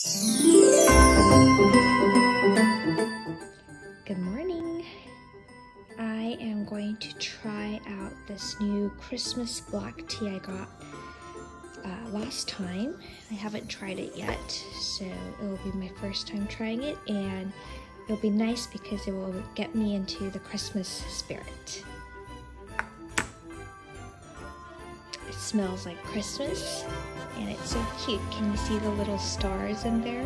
Good morning. I am going to try out this new Christmas black tea I got last time. I haven't tried it yet, so it will be my first time trying it, and it'll be nice because it will get me into the Christmas spirit. It smells like Christmas, and it's so cute. Can you see the little stars in there?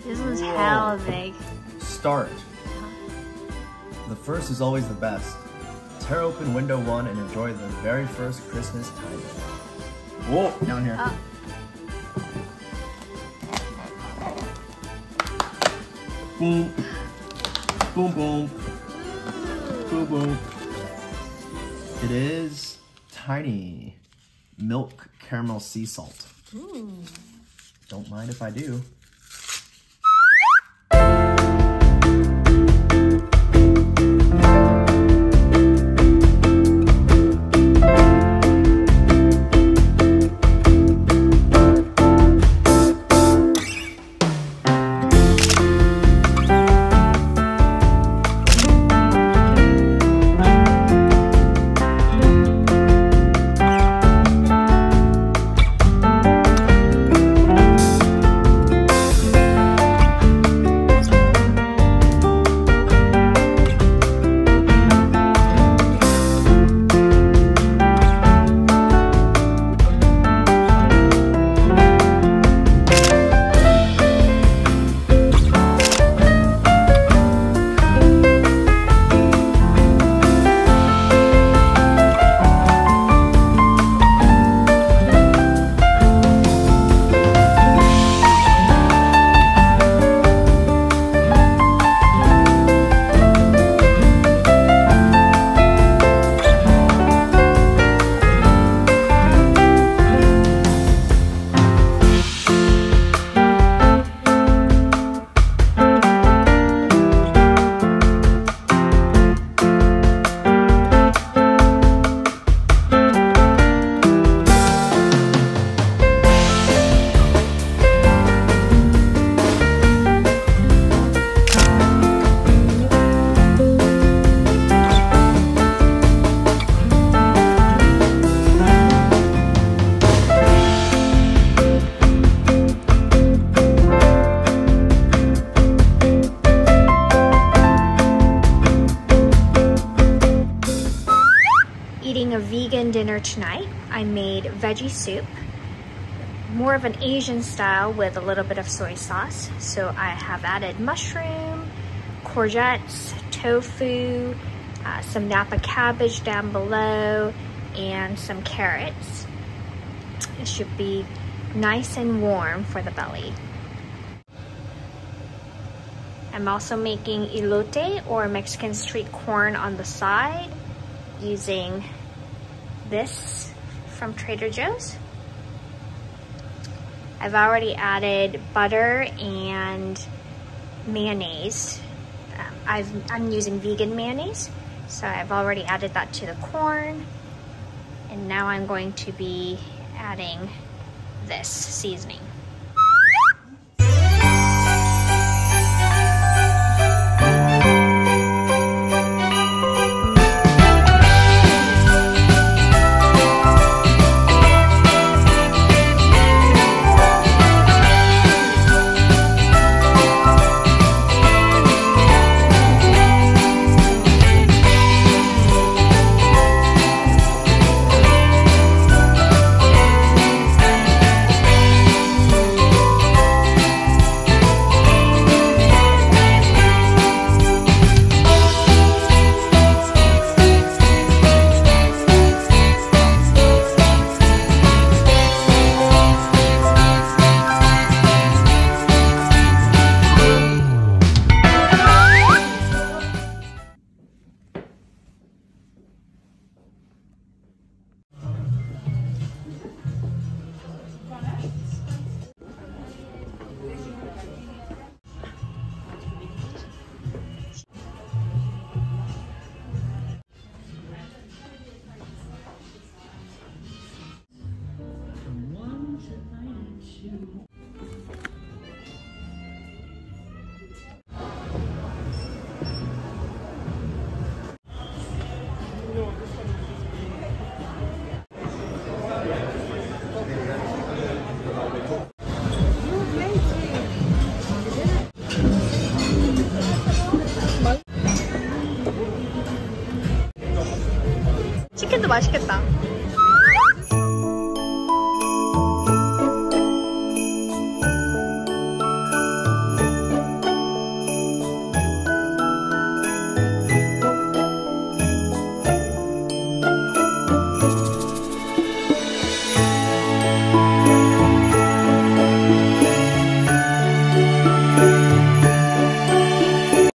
This one's hella big. Start. The first is always the best. Tear open window 1 and enjoy the very first Christmas time. Whoa, down here. Oh. Boom. Boom, boom. Boom, boom. It is tiny milk caramel sea salt. Don't mind if I do. Eating a vegan dinner tonight. I made veggie soup, more of an Asian style with a little bit of soy sauce. So I have added mushroom, courgettes, tofu, some Napa cabbage down below, and some carrots. It should be nice and warm for the belly. I'm also making elote, or Mexican street corn, on the side using this from Trader Joe's. I've already added butter and mayonnaise. I'm using vegan mayonnaise, so I've already added that to the corn. And now I'm going to be adding this seasoning. 맛있겠다.